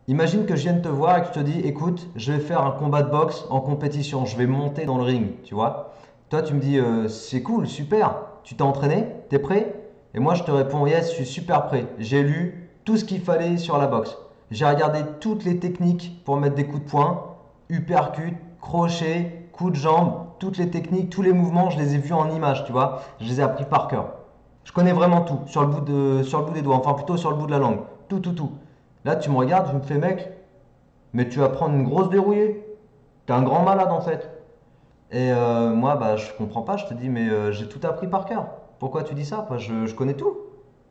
Imagine que je vienne te voir et que je te dis, écoute, je vais faire un combat de boxe en compétition, je vais monter dans le ring, tu vois. Toi, tu me dis, c'est cool, super, tu t'es entraîné, t'es prêt? Et moi, je te réponds, yes, je suis super prêt. J'ai lu tout ce qu'il fallait sur la boxe. J'ai regardé toutes les techniques pour mettre des coups de poing, uppercut, crochet, coup de jambe, toutes les techniques, tous les mouvements, je les ai vus en images, tu vois. Je les ai appris par cœur. Je connais vraiment tout, sur le bout des doigts, enfin plutôt sur le bout de la langue. Tout, tout, tout. Là, tu me regardes, tu me fais, mec, mais tu vas prendre une grosse dérouillée. T'es un grand malade en fait. Et moi, bah, je comprends pas. Je te dis, mais j'ai tout appris par cœur. Pourquoi tu dis ça? Moi, je connais tout.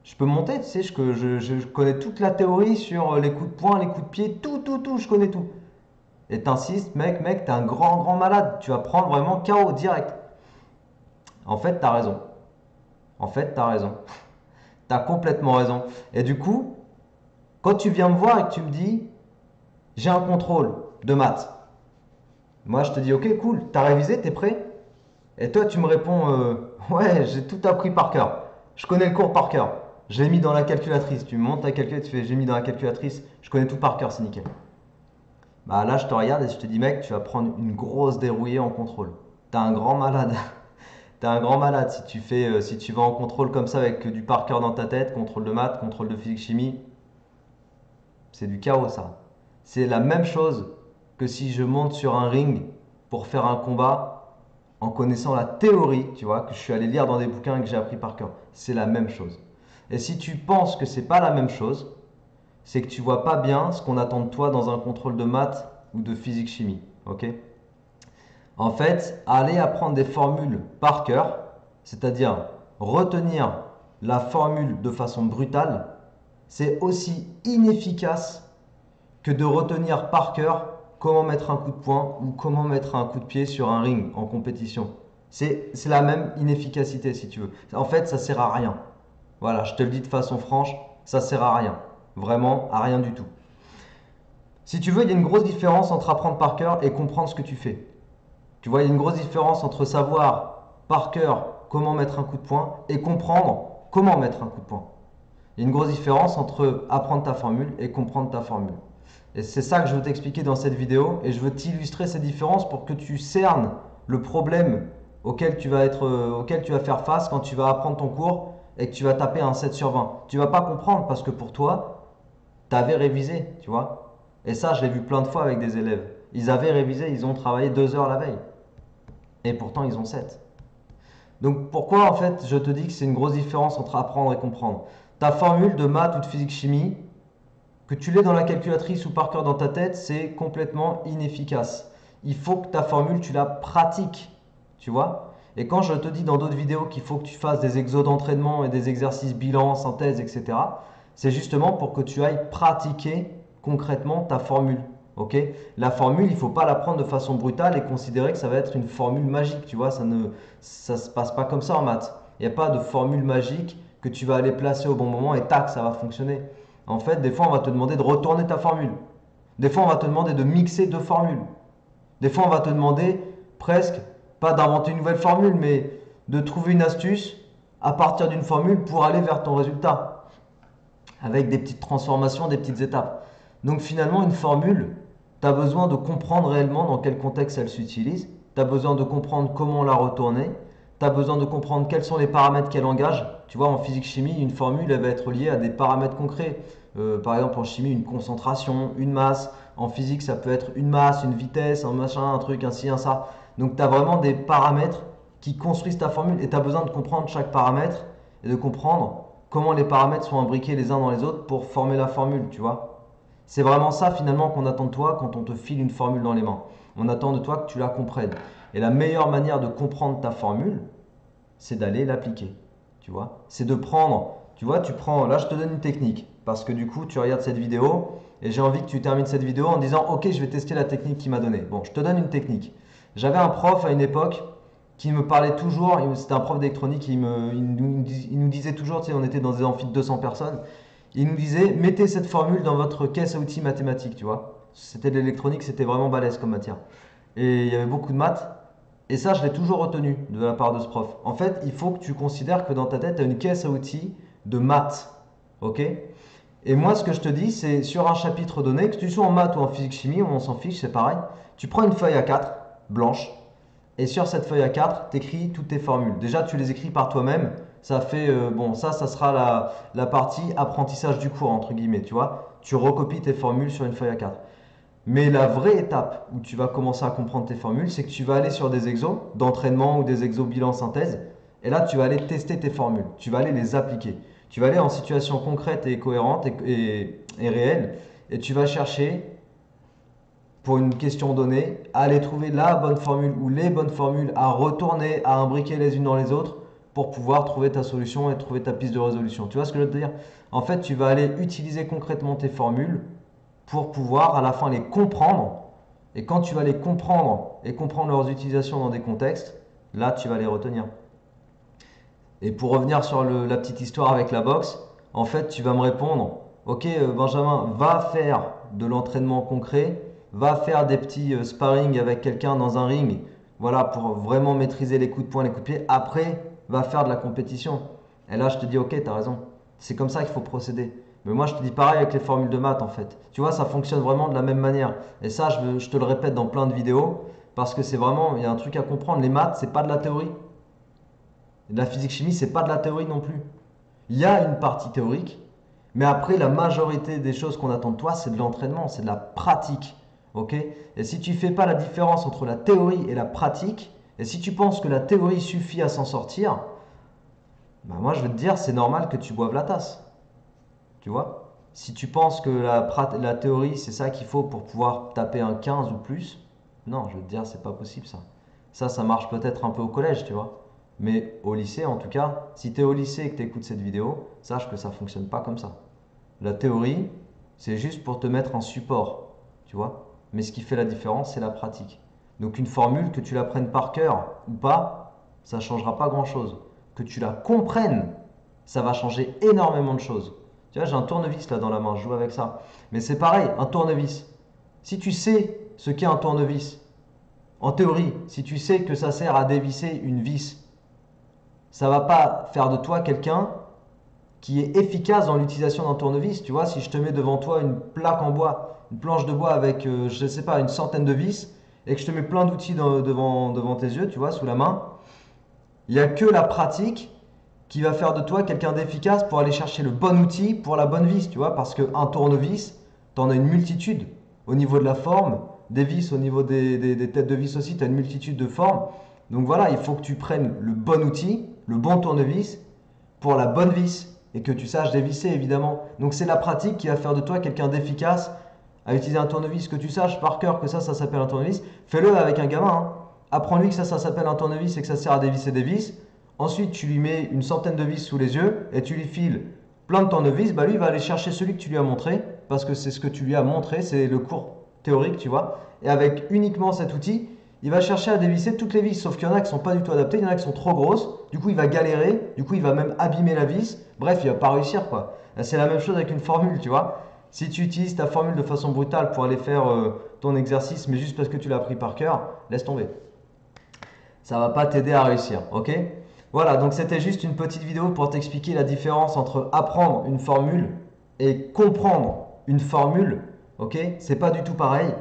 Je peux monter, tu sais, je connais toute la théorie sur les coups de poing, les coups de pied, tout, tout, tout, je connais tout. Et t'insistes, mec, t'es un grand, grand malade. Tu vas prendre vraiment KO direct. En fait, t'as raison. En fait, t'as raison. T'as complètement raison. Et du coup, quand tu viens me voir et que tu me dis, j'ai un contrôle de maths. Moi, je te dis, ok, cool, t'as révisé, t'es prêt? Et toi, tu me réponds, ouais, j'ai tout appris par cœur. Je connais le cours par cœur. Je l'ai mis dans la calculatrice. Tu me montes ta calculatrice, tu fais, j'ai mis dans la calculatrice. Je connais tout par cœur, c'est nickel. Bah là, je te regarde et je te dis, mec, tu vas prendre une grosse dérouillée en contrôle. T'es un grand malade. T'es un grand malade si tu fais, si tu vas en contrôle comme ça avec du par cœur dans ta tête, contrôle de maths, contrôle de physique chimie. C'est du chaos, ça. C'est la même chose que si je monte sur un ring pour faire un combat en connaissant la théorie, tu vois, que je suis allé lire dans des bouquins et que j'ai appris par cœur. C'est la même chose. Et si tu penses que c'est pas la même chose, c'est que tu vois pas bien ce qu'on attend de toi dans un contrôle de maths ou de physique chimie. Ok? En fait, aller apprendre des formules par cœur, c'est-à-dire retenir la formule de façon brutale, c'est aussi inefficace que de retenir par cœur comment mettre un coup de poing ou comment mettre un coup de pied sur un ring en compétition. C'est la même inefficacité si tu veux. En fait, ça sert à rien. Voilà, je te le dis de façon franche, ça sert à rien. Vraiment, à rien du tout. Si tu veux, il y a une grosse différence entre apprendre par cœur et comprendre ce que tu fais. Tu vois, il y a une grosse différence entre savoir par cœur comment mettre un coup de poing et comprendre comment mettre un coup de poing. Il y a une grosse différence entre apprendre ta formule et comprendre ta formule. Et c'est ça que je veux t'expliquer dans cette vidéo et je veux t'illustrer ces différences pour que tu cernes le problème auquel tu vas faire face quand tu vas apprendre ton cours et que tu vas taper un 7 sur 20. Tu vas pas comprendre parce que pour toi, tu avais révisé, tu vois. Et ça, je l'ai vu plein de fois avec des élèves. Ils avaient révisé, ils ont travaillé 2 heures la veille. Et pourtant, ils ont 7. Donc pourquoi en fait je te dis que c'est une grosse différence entre apprendre et comprendre? Ta formule de maths ou de physique chimie, que tu l'aies dans la calculatrice ou par cœur dans ta tête, c'est complètement inefficace. Il faut que ta formule, tu la pratiques, tu vois. Et quand je te dis dans d'autres vidéos qu'il faut que tu fasses des exos d'entraînement et des exercices bilan, synthèse, etc., c'est justement pour que tu ailles pratiquer concrètement ta formule. Ok? La formule, il ne faut pas la prendre de façon brutale et considérer que ça va être une formule magique, tu vois. Ça se passe pas comme ça en maths. Il n'y a pas de formule magique que tu vas aller placer au bon moment et tac, ça va fonctionner. En fait, des fois, on va te demander de retourner ta formule. Des fois, on va te demander de mixer deux formules. Des fois, on va te demander presque, pas d'inventer une nouvelle formule, mais de trouver une astuce à partir d'une formule pour aller vers ton résultat, avec des petites transformations, des petites étapes. Donc finalement, une formule, tu as besoin de comprendre réellement dans quel contexte elle s'utilise, tu as besoin de comprendre comment la retourner, tu as besoin de comprendre quels sont les paramètres qu'elle engage. Tu vois, en physique-chimie, une formule, elle va être liée à des paramètres concrets. Par exemple, en chimie, une concentration, une masse. En physique, ça peut être une masse, une vitesse, un machin, un truc, un ci, un ça. Donc, tu as vraiment des paramètres qui construisent ta formule et tu as besoin de comprendre chaque paramètre et de comprendre comment les paramètres sont imbriqués les uns dans les autres pour former la formule, tu vois. C'est vraiment ça finalement qu'on attend de toi quand on te file une formule dans les mains. On attend de toi que tu la comprennes. Et la meilleure manière de comprendre ta formule, c'est d'aller l'appliquer. Tu vois, c'est de prendre, tu vois, tu prends, là je te donne une technique, parce que du coup tu regardes cette vidéo, et j'ai envie que tu termines cette vidéo en disant, ok, je vais tester la technique qu'il m'a donnée. Bon, je te donne une technique. J'avais un prof à une époque qui me parlait toujours, c'était un prof d'électronique, il nous disait toujours, tu sais, on était dans des amphis de 200 personnes, il nous disait, mettez cette formule dans votre caisse à outils mathématiques, tu vois. C'était de l'électronique, c'était vraiment balèze comme matière. Et il y avait beaucoup de maths. Et ça, je l'ai toujours retenu de la part de ce prof. En fait, il faut que tu considères que dans ta tête, tu as une caisse à outils de maths. Ok? Et moi, ce que je te dis, c'est sur un chapitre donné, que tu sois en maths ou en physique-chimie, on s'en fiche, c'est pareil. Tu prends une feuille A4 blanche et sur cette feuille A4, tu écris toutes tes formules. Déjà, tu les écris par toi-même. Ça fait, bon, ça sera la partie apprentissage du cours, entre guillemets, tu vois. Tu recopies tes formules sur une feuille A4. Mais la vraie étape où tu vas commencer à comprendre tes formules, c'est que tu vas aller sur des exos d'entraînement ou des exos bilan synthèse. Et là, tu vas aller tester tes formules. Tu vas aller les appliquer. Tu vas aller en situation concrète et cohérente et réelle. Et tu vas chercher, pour une question donnée, à aller trouver la bonne formule ou les bonnes formules à retourner, à imbriquer les unes dans les autres pour pouvoir trouver ta solution et trouver ta piste de résolution. Tu vois ce que je veux te dire? En fait, tu vas aller utiliser concrètement tes formules pour pouvoir à la fin les comprendre. Et quand tu vas les comprendre et comprendre leurs utilisations dans des contextes, là, tu vas les retenir. Et pour revenir sur la petite histoire avec la boxe, en fait, tu vas me répondre, ok Benjamin, va faire de l'entraînement concret, va faire des petits sparring avec quelqu'un dans un ring, voilà, pour vraiment maîtriser les coups de poing, les coups de pied. Après, va faire de la compétition. Et là, je te dis, ok, tu as raison. C'est comme ça qu'il faut procéder. Mais moi, je te dis pareil avec les formules de maths, en fait. Tu vois, ça fonctionne vraiment de la même manière. Et ça, je te le répète dans plein de vidéos, parce que c'est vraiment, il y a un truc à comprendre. Les maths, c'est pas de la théorie. La physique-chimie, c'est pas de la théorie non plus. Il y a une partie théorique, mais après, la majorité des choses qu'on attend de toi, c'est de l'entraînement, c'est de la pratique. Ok? Et si tu fais pas la différence entre la théorie et la pratique, et si tu penses que la théorie suffit à s'en sortir, bah moi je vais te dire, c'est normal que tu boives la tasse. Tu vois? Si tu penses que la théorie, c'est ça qu'il faut pour pouvoir taper un 15 ou plus, non, je vais te dire, c'est pas possible ça. Ça marche peut-être un peu au collège, tu vois. Mais au lycée, en tout cas, si tu es au lycée et que tu écoutes cette vidéo, sache que ça fonctionne pas comme ça. La théorie, c'est juste pour te mettre un support, tu vois. Mais ce qui fait la différence, c'est la pratique. Donc une formule, que tu la prennes par cœur ou pas, ça ne changera pas grand-chose. Que tu la comprennes, ça va changer énormément de choses. Tu vois, j'ai un tournevis là dans la main, je joue avec ça. Mais c'est pareil, un tournevis. Si tu sais ce qu'est un tournevis, en théorie, si tu sais que ça sert à dévisser une vis, ça va pas faire de toi quelqu'un qui est efficace dans l'utilisation d'un tournevis. Tu vois, si je te mets devant toi une plaque en bois, une planche de bois avec, je ne sais pas, une centaine de vis, et que je te mets plein d'outils devant tes yeux, tu vois, sous la main, il n'y a que la pratique qui va faire de toi quelqu'un d'efficace pour aller chercher le bon outil pour la bonne vis, tu vois, parce qu'un tournevis, tu en as une multitude au niveau de la forme, des vis au niveau des têtes de vis aussi, tu as une multitude de formes. Donc voilà, il faut que tu prennes le bon outil, le bon tournevis pour la bonne vis et que tu saches dévisser évidemment. Donc c'est la pratique qui va faire de toi quelqu'un d'efficace à utiliser un tournevis, que tu saches par cœur que ça s'appelle un tournevis. Fais-le avec un gamin, hein. Apprends-lui que ça s'appelle un tournevis et que ça sert à dévisser des vis. Ensuite, tu lui mets une centaine de vis sous les yeux et tu lui files plein de tournevis. Bah lui, il va aller chercher celui que tu lui as montré parce que c'est ce que tu lui as montré, c'est le cours théorique, tu vois. Et avec uniquement cet outil, il va chercher à dévisser toutes les vis, sauf qu'il y en a qui ne sont pas du tout adaptées, il y en a qui sont trop grosses, du coup il va galérer, du coup il va même abîmer la vis, bref, il va pas réussir quoi. C'est la même chose avec une formule, tu vois. Si tu utilises ta formule de façon brutale pour aller faire ton exercice, mais juste parce que tu l'as appris par cœur, laisse tomber. Ça va pas t'aider à réussir, ok? Voilà, donc c'était juste une petite vidéo pour t'expliquer la différence entre apprendre une formule et comprendre une formule, ok? C'est pas du tout pareil.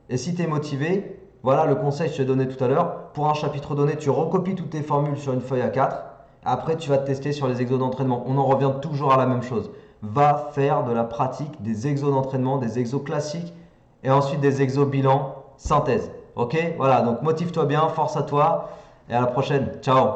Et si tu es motivé, voilà le conseil que je t'ai donné tout à l'heure. Pour un chapitre donné, tu recopies toutes tes formules sur une feuille A4. Après, tu vas te tester sur les exos d'entraînement. On en revient toujours à la même chose. Va faire de la pratique des exos d'entraînement, des exos classiques et ensuite des exos bilan synthèse. Ok? Voilà, donc motive-toi bien, force à toi et à la prochaine. Ciao!